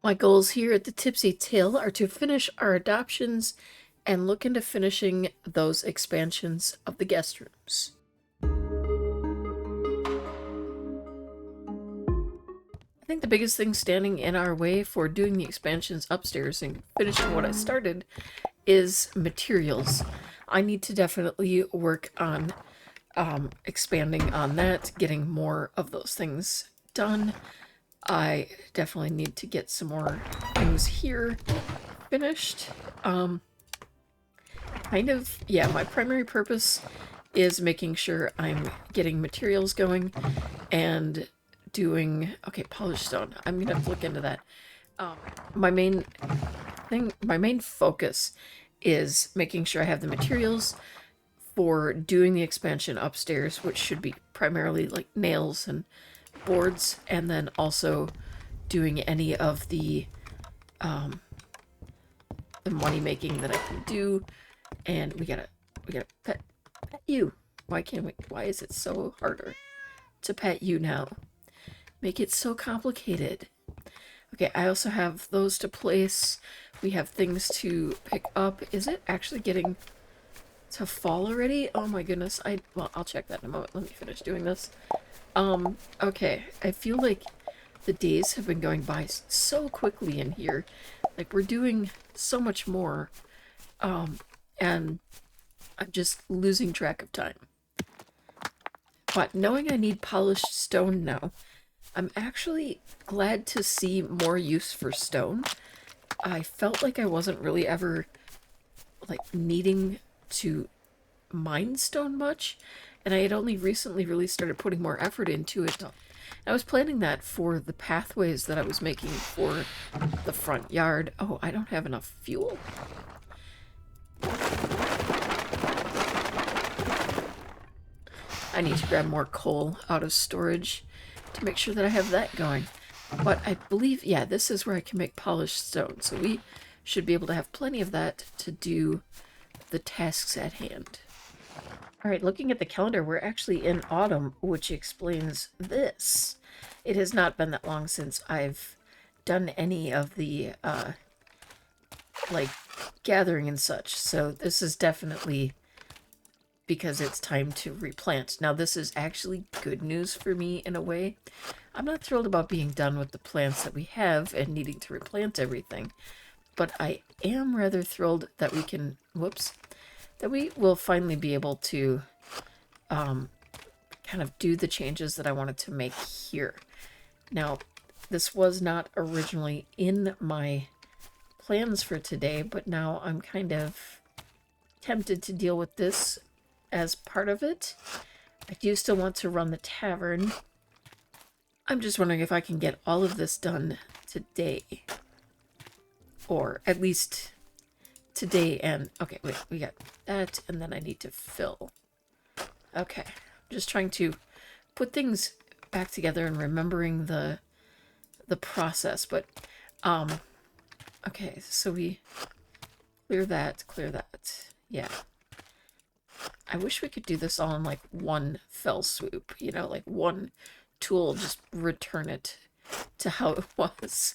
My goals here at the Tipsy Till are to finish our adoptions and look into finishing those expansions of the guest rooms. I think the biggest thing standing in our way for doing the expansions upstairs and finishing what I started is materials. I need to definitely work on expanding on that, getting more of those things done. I definitely need to get some more things here finished. My primary purpose is making sure I'm getting materials going and doing, okay, polished stone. I'm gonna have to look into that. My main focus is making sure I have the materials for doing the expansion upstairs, which should be primarily like nails and boards, and then also doing any of the money making that I can do. And we gotta pet you. Why can't we? Why is it so harder to pet you now? Make it so complicated. Okay, I also have those to place. We have things to pick up. Is it actually getting to fall already? Oh my goodness. I'll check that in a moment. Let me finish doing this. Okay. I feel like the days have been going by so quickly in here. Like, we're doing so much more. And I'm just losing track of time. But knowing I need polished stone now, I'm actually glad to see more use for stone. I felt like I wasn't really ever needing to mine stone much, and I had only recently really started putting more effort into it. I was planning that for the pathways that I was making for the front yard. Oh, I don't have enough fuel. I need to grab more coal out of storage to make sure that I have that going. But I believe, yeah, this is where I can make polished stone. So we should be able to have plenty of that to do the tasks at hand. All right, looking at the calendar, we're actually in autumn, which explains this. It has not been that long since I've done any of the, gathering and such. So this is definitely because it's time to replant. Now, this is actually good news for me in a way. I'm not thrilled about being done with the plants that we have and needing to replant everything, but I am rather thrilled that we can, that we will finally be able to kind of do the changes that I wanted to make here. Now, this was not originally in my plans for today, but now I'm kind of tempted to deal with this as part of it. I do still want to run the tavern. I'm just wondering if I can get all of this done today. Or at least today and... Okay, wait, we got that, and then I need to fill. Okay, I'm just trying to put things back together and remembering the process, but... Okay, so we clear that. Yeah. I wish we could do this all in like one fell swoop, like one tool, just return it to how it was.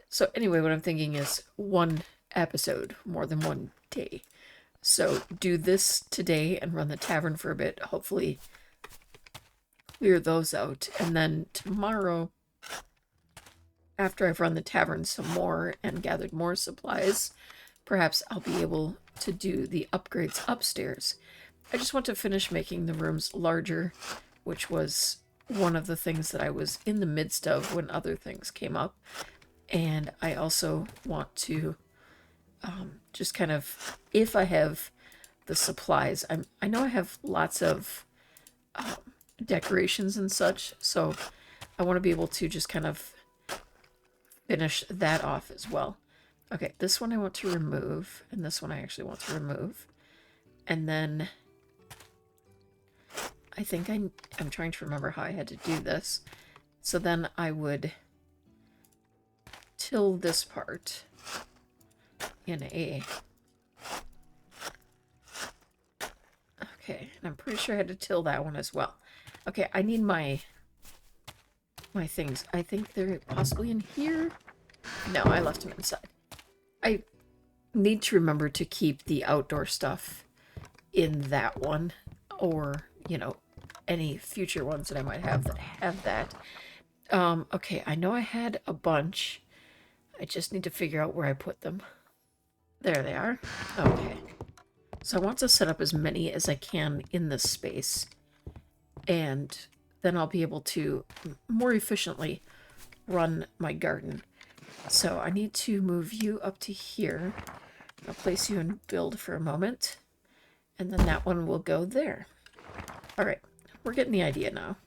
So anyway, what I'm thinking is one episode, more than one day. So do this today and run the tavern for a bit, hopefully clear those out. And then tomorrow, after I've run the tavern some more and gathered more supplies, perhaps I'll be able to do the upgrades upstairs. I just want to finish making the rooms larger, which was one of the things that I was in the midst of when other things came up. And I also want to just kind of, if I have the supplies, I know I have lots of decorations and such, so I want to be able to just kind of finish that off as well. Okay, this one I want to remove, and this one I actually want to remove. And then I think I'm trying to remember how I had to do this. So then I would till this part in a... Okay, and I'm pretty sure I had to till that one as well. Okay, I need my things. I think they're possibly in here. No, I left him inside. I need to remember to keep the outdoor stuff in that one, or, you know, any future ones that I might have that. Okay, I know I had a bunch. I just need to figure out where I put them. There they are. Okay. So I want to set up as many as I can in this space, and then I'll be able to more efficiently run my garden. So I need to move you up to here. I'll place you in build for a moment, and then that one will go there. All right, we're getting the idea now.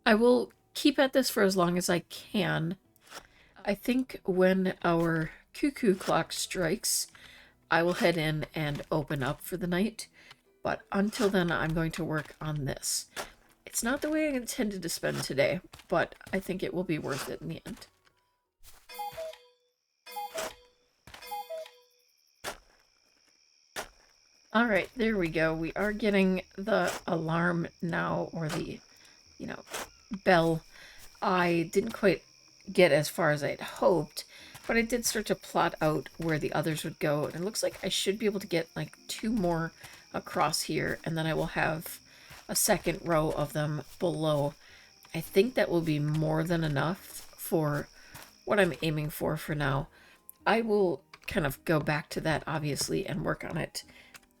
I will keep at this for as long as I can. I think when our cuckoo clock strikes, I will head in and open up for the night. But until then, I'm going to work on this. It's not the way I intended to spend today, but I think it will be worth it in the end. Alright, there we go. We are getting the alarm now, or the, you know, bell. I didn't quite get as far as I'd hoped, but I did start to plot out where the others would go, and it looks like I should be able to get like 2 more across here, and then I will have a second row of them below. I think that will be more than enough for what I'm aiming for now. I will kind of go back to that, obviously, and work on it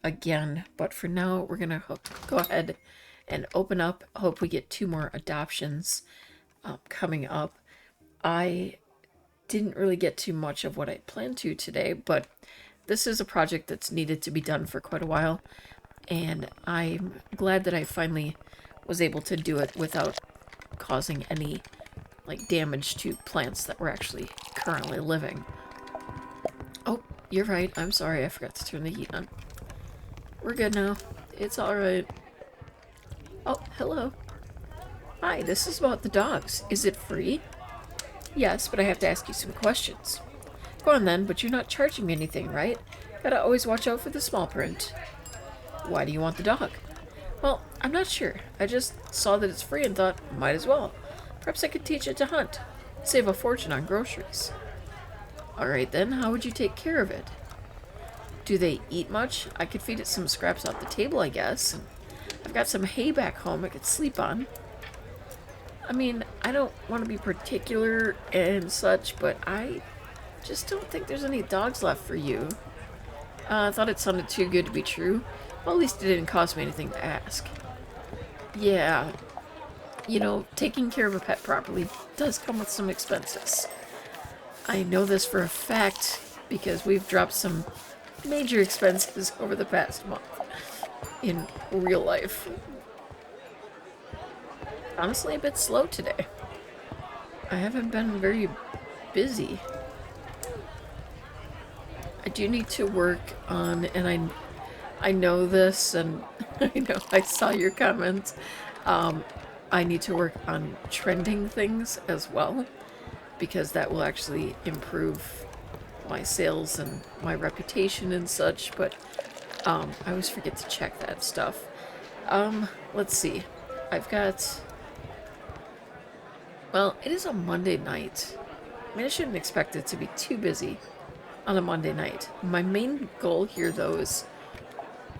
again, but for now we're gonna go ahead and open up. Hope we get 2 more adoptions coming up. I didn't really get too much of what I planned to today, but this is a project that's needed to be done for quite a while, and I'm glad that I finally was able to do it without causing any like damage to plants that were actually currently living. Oh, you're right. I'm sorry. I forgot to turn the heat on. We're good now. It's alright. Oh, hello. Hi, this is about the dogs. Is it free? Yes, but I have to ask you some questions. Go on then, but you're not charging me anything, right? Gotta always watch out for the small print. Why do you want the dog? Well, I'm not sure. I just saw that it's free and thought, might as well. Perhaps I could teach it to hunt. Save a fortune on groceries. Alright then, how would you take care of it? Do they eat much? I could feed it some scraps off the table, I guess. And I've got some hay back home I could sleep on. I mean, I don't want to be particular and such, but I just don't think there's any dogs left for you. I thought it sounded too good to be true. Well, at least it didn't cost me anything to ask. Yeah, you know, taking care of a pet properly does come with some expenses. I know this for a fact because we've dropped some major expenses over the past month in real life. Honestly, a bit slow today. I haven't been very busy. I do need to work on, and I know this, and I know I saw your comments. I need to work on trending things as well, because that will actually improve my sales and my reputation and such, but I always forget to check that stuff. Let's see. I've got... Well, it is a Monday night. I mean, I shouldn't expect it to be too busy on a Monday night. My main goal here, though, is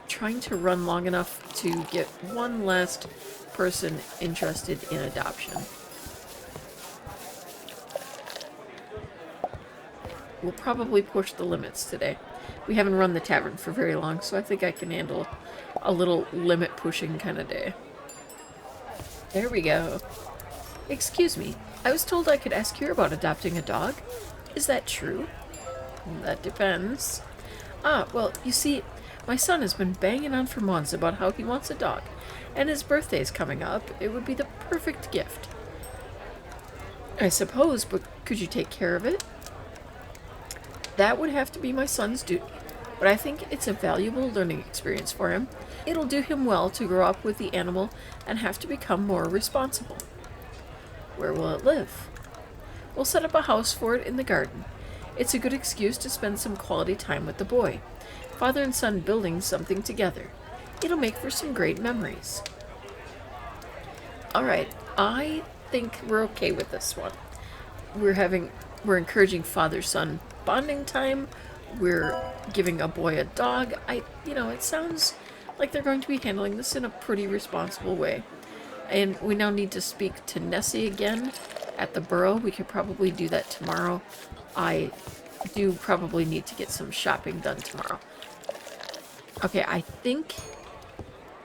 trying to run long enough to get one last person interested in adoption. We'll probably push the limits today. We haven't run the tavern for very long, so I think I can handle a little limit pushing kind of day. There we go. Excuse me, I was told I could ask you about adopting a dog. Is that true? That depends. Well, you see, my son has been banging on for months about how he wants a dog, and his birthday's coming up. It would be the perfect gift. I suppose, but could you take care of it? That would have to be my son's duty, but I think it's a valuable learning experience for him. It'll do him well to grow up with the animal and have to become more responsible. Where will it live? We'll set up a house for it in the garden. It's a good excuse to spend some quality time with the boy. Father and son building something together. It'll make for some great memories. Alright, I think we're okay with this one. We're having we're encouraging father-son bonding time. We're giving a boy a dog. It sounds like they're going to be handling this in a pretty responsible way. And we now need to speak to Nessie again at the burrow. We could probably do that tomorrow. I do probably need to get some shopping done tomorrow. Okay, I think...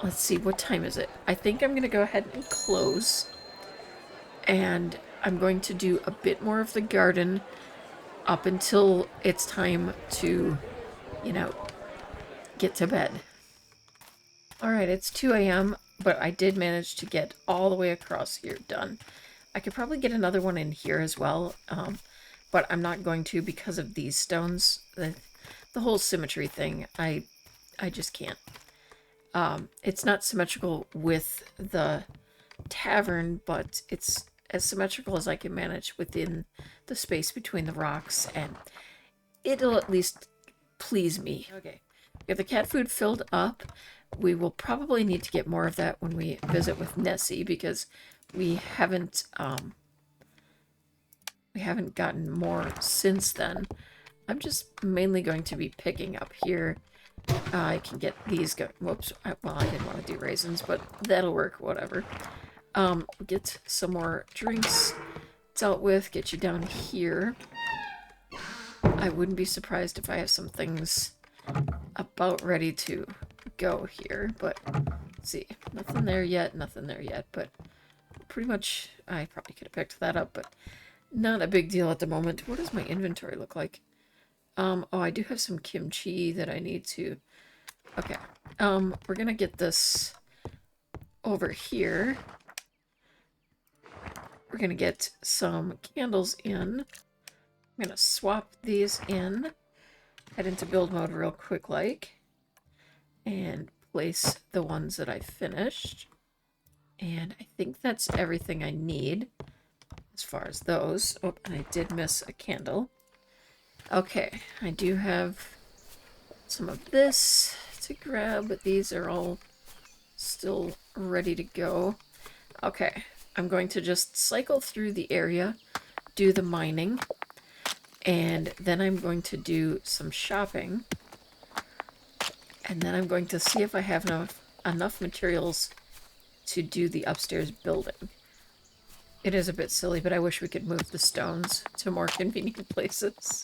Let's see, what time is it? I think I'm going to go ahead and close. And I'm going to do a bit more of the garden up until it's time to, get to bed. Alright, it's 2 a.m., but I did manage to get all the way across here done. I could probably get another one in here as well, but I'm not going to because of these stones. The whole symmetry thing, I just can't. It's not symmetrical with the tavern, but it's as symmetrical as I can manage within the space between the rocks, and it'll at least please me. Okay, we have the cat food filled up. We will probably need to get more of that when we visit with Nessie, because we haven't gotten more since then. I'm just mainly going to be picking up here. I can get these go. Whoops. Well, I didn't want to do raisins, but that'll work. Whatever. Get some more drinks dealt with. Get you down here. I wouldn't be surprised if I have some things about ready to go here, but let's see. Nothing there yet. Nothing there yet, but pretty much I probably could have picked that up, but not a big deal at the moment. What does my inventory look like? Oh, I do have some kimchi that I need to... Okay. We're gonna get this over here. We're gonna get some candles in. I'm gonna swap these in. Head into build mode real quick like. And place the ones that I finished. And I think that's everything I need as far as those. Oh, and I did miss a candle. Okay, I do have some of this to grab, but these are all still ready to go. Okay, I'm going to just cycle through the area, do the mining, and then I'm going to do some shopping. And then I'm going to see if I have enough materials to do the upstairs building. It is a bit silly, but I wish we could move the stones to more convenient places.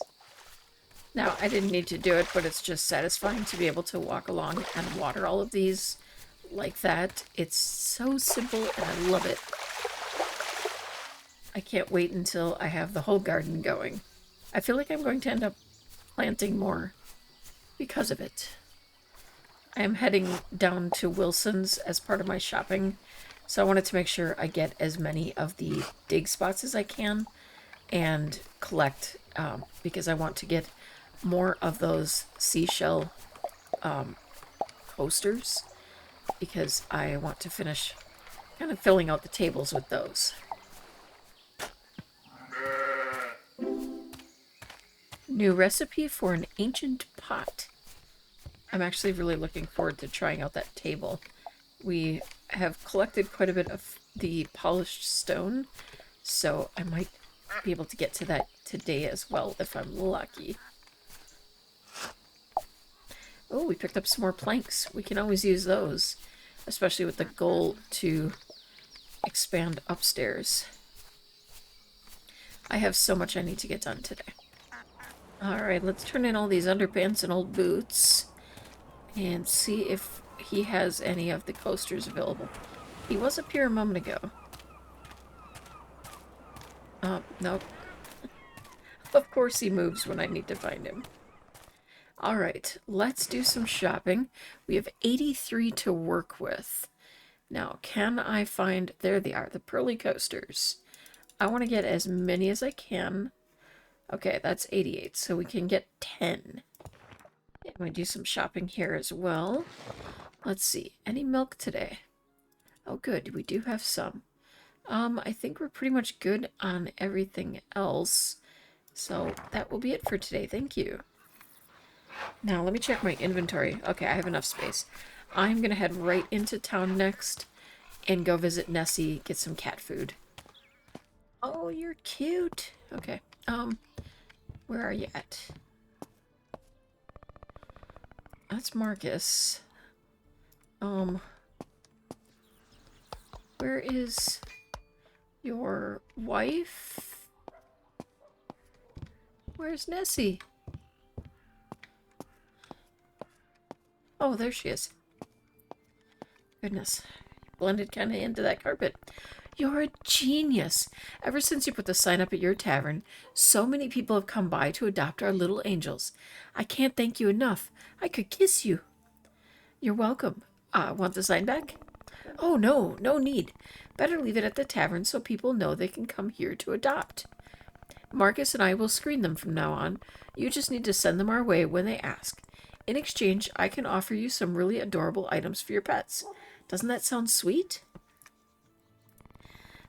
Now, I didn't need to do it, but it's just satisfying to be able to walk along and water all of these like that. It's so simple, and I love it. I can't wait until I have the whole garden going. I feel like I'm going to end up planting more because of it. I am heading down to Wilson's as part of my shopping, so I wanted to make sure I get as many of the dig spots as I can and collect, because I want to get more of those seashell coasters, because I want to finish kind of filling out the tables with those. New recipe for an ancient pot. I'm actually really looking forward to trying out that table. We have collected quite a bit of the polished stone, so I might be able to get to that today as well if I'm lucky. Oh, we picked up some more planks. We can always use those, especially with the goal to expand upstairs. I have so much I need to get done today. Alright, let's turn in all these underpants and old boots and see if he has any of the coasters available. He was up here a moment ago. Nope. Of course he moves when I need to find him. Alright, let's do some shopping. We have 83 to work with. Now, can I find... There they are, the pearly coasters. I want to get as many as I can. Okay, that's 88, so we can get 10. And we do some shopping here as well. Let's see, any milk today? Oh good, we do have some. I think we're pretty much good on everything else. So that will be it for today, thank you. Now, let me check my inventory. Okay, I have enough space. I'm going to head right into town next and go visit Nessie, get some cat food. Oh, you're cute. Okay. Where are you at? That's Marcus. Where is your wife? Where's Nessie? Oh, there she is. Goodness. Blended kind of into that carpet. You're a genius. Ever since you put the sign up at your tavern, so many people have come by to adopt our little angels. I can't thank you enough. I could kiss you. You're welcome. Want the sign back? Oh, no, no need. Better leave it at the tavern so people know they can come here to adopt. Marcus and I will screen them from now on. You just need to send them our way when they ask. In exchange, I can offer you some really adorable items for your pets. Doesn't that sound sweet?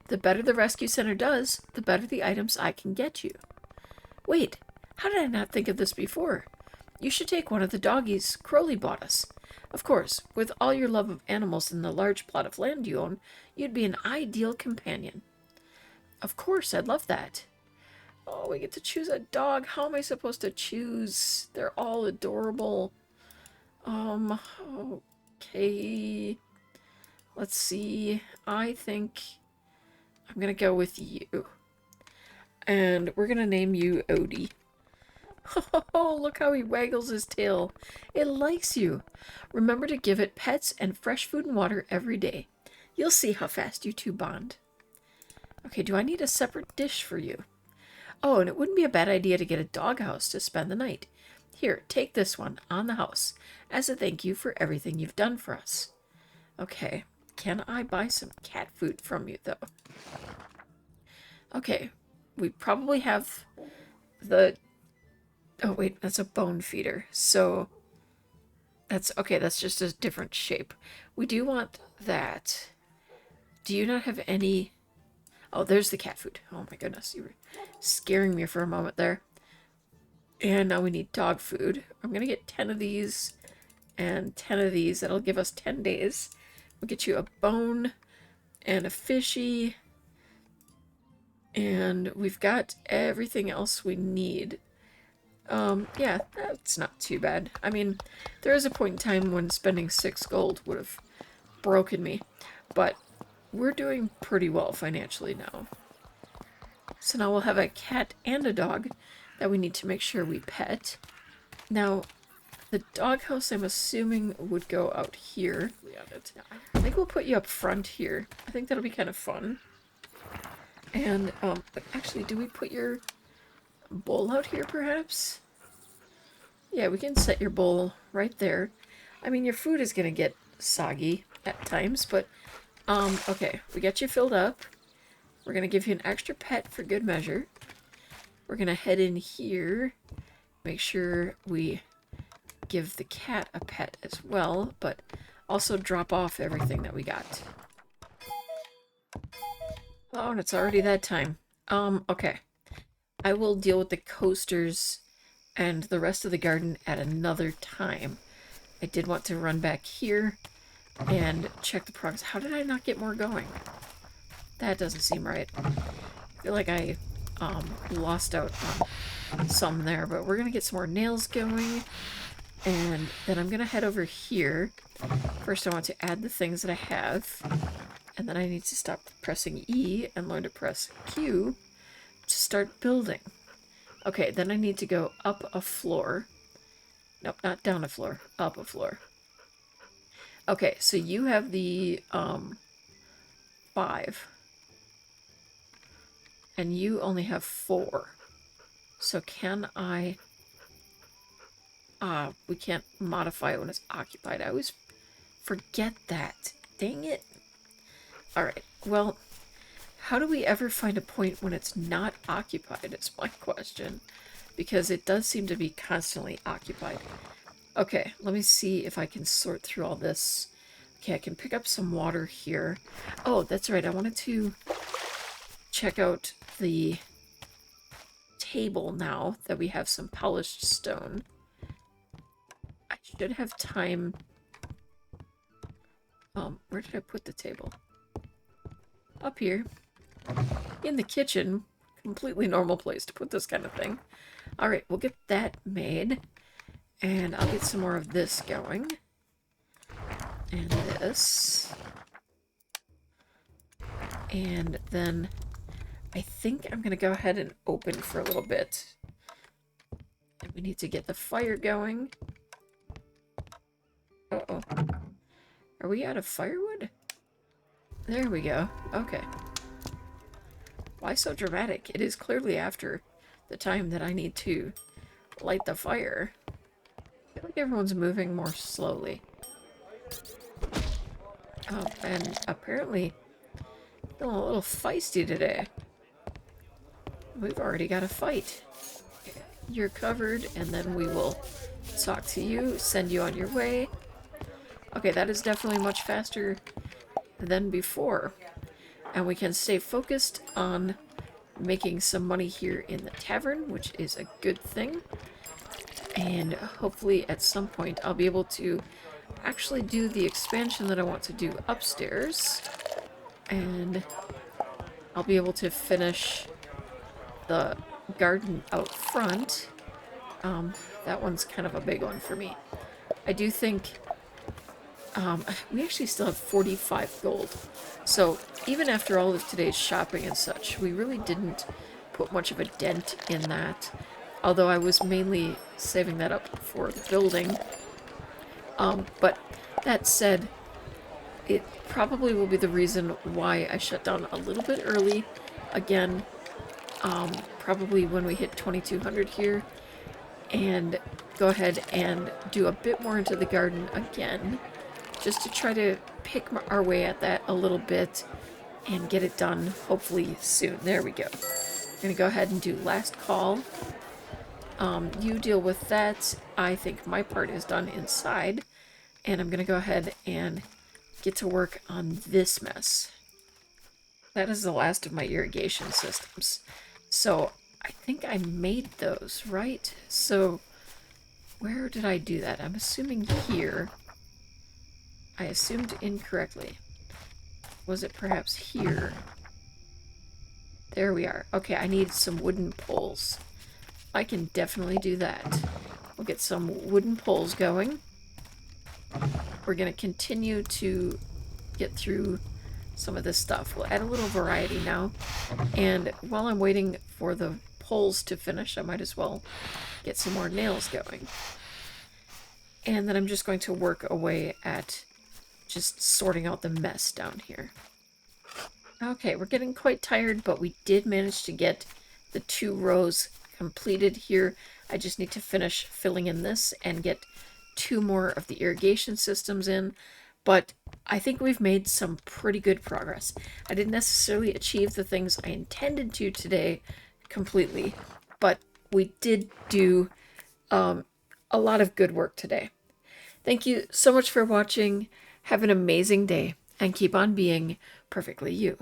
The better the rescue center does, the better the items I can get you. Wait, how did I not think of this before? You should take one of the doggies Crowley bought us. Of course, with all your love of animals and the large plot of land you own, you'd be an ideal companion. Of course, I'd love that. Oh, we get to choose a dog. How am I supposed to choose? They're all adorable. Okay. Let's see. I think I'm gonna go with you. And we're gonna name you Odie. Oh, look how he waggles his tail. It likes you. Remember to give it pets and fresh food and water every day. You'll see how fast you two bond. Okay, do I need a separate dish for you? Oh, and it wouldn't be a bad idea to get a doghouse to spend the night. Here, take this one on the house as a thank you for everything you've done for us. Okay, can I buy some cat food from you, though? Okay, we probably have the... Oh, wait, that's a bone feeder. So, that's... Okay, that's just a different shape. We do want that. Do you not have any... Oh, there's the cat food. Oh my goodness, you were scaring me for a moment there. And now we need dog food. I'm going to get 10 of these and 10 of these. That'll give us 10 days. We'll get you a bone and a fishy. And we've got everything else we need. Yeah, that's not too bad. I mean, there is a point in time when spending 6 gold would have broken me. But we're doing pretty well financially now. So now we'll have a cat and a dog that we need to make sure we pet. Now, the doghouse, I'm assuming, would go out here. I think we'll put you up front here. I think that'll be kind of fun. And, but actually, do we put your bowl out here, perhaps? Yeah, we can set your bowl right there. I mean, your food is going to get soggy at times, but, okay, we got you filled up. We're going to give you an extra pet for good measure. We're going to head in here, make sure we give the cat a pet as well, but also drop off everything that we got. Oh, and it's already that time. Okay. I will deal with the coasters and the rest of the garden at another time. I did want to run back here and check the progress. How did I not get more going? That doesn't seem right. I feel like I lost out on some there, but we're gonna get some more nails going, and then I'm gonna head over here. First I want to add the things that I have, and then I need to stop pressing E and learn to press Q to start building. Okay, then I need to go up a floor. Nope, not down a floor, up a floor. Okay, so you have the 5. And you only have 4. So can I... we can't modify it when it's occupied. I always forget that. Dang it. Alright, well, how do we ever find a point when it's not occupied is my question. Because it does seem to be constantly occupied. Okay, let me see if I can sort through all this. Okay, I can pick up some water here. Oh, that's right, I wanted to check out the table now that we have some polished stone. I should have time. Where did I put the table? Up here. In the kitchen, completely normal place to put this kind of thing. All right, we'll get that made. And I'll get some more of this going. And this. And then I think I'm going to go ahead and open for a little bit. And we need to get the fire going. Uh-oh. Are we out of firewood? There we go. Okay. Why so dramatic? It is clearly after the time that I need to light the fire. I feel like everyone's moving more slowly. Oh, and apparently feeling a little feisty today. We've already got a fight. You're covered, and then we will talk to you, send you on your way. Okay, that is definitely much faster than before. And we can stay focused on making some money here in the tavern, which is a good thing. And hopefully at some point I'll be able to actually do the expansion that I want to do upstairs. And I'll be able to finish the garden out front. That one's kind of a big one for me. I do think we actually still have 45 gold. So even after all of today's shopping and such, we really didn't put much of a dent in that. Although I was mainly saving that up for the building. But that said, it probably will be the reason why I shut down a little bit early. Again, probably when we hit 2200 here. And go ahead and do a bit more into the garden again. Just to try to pick our way at that a little bit and get it done hopefully soon. There we go. I'm going to go ahead and do last call. You deal with that. I think my part is done inside. And I'm going to go ahead and get to work on this mess. That is the last of my irrigation systems. So I think I made those, right? So where did I do that? I'm assuming here. I assumed incorrectly. Was it perhaps here? There we are. Okay, I need some wooden poles. I can definitely do that. We'll get some wooden poles going. We're going to continue to get through some of this stuff. We'll add a little variety now. And while I'm waiting for the poles to finish, I might as well get some more nails going. And then I'm just going to work away at just sorting out the mess down here. Okay, we're getting quite tired, but we did manage to get the 2 rows completed here. I just need to finish filling in this and get 2 more of the irrigation systems in. But I think we've made some pretty good progress. I didn't necessarily achieve the things I intended to today completely, but we did do a lot of good work today. Thank you so much for watching. Have an amazing day and keep on being perfectly you.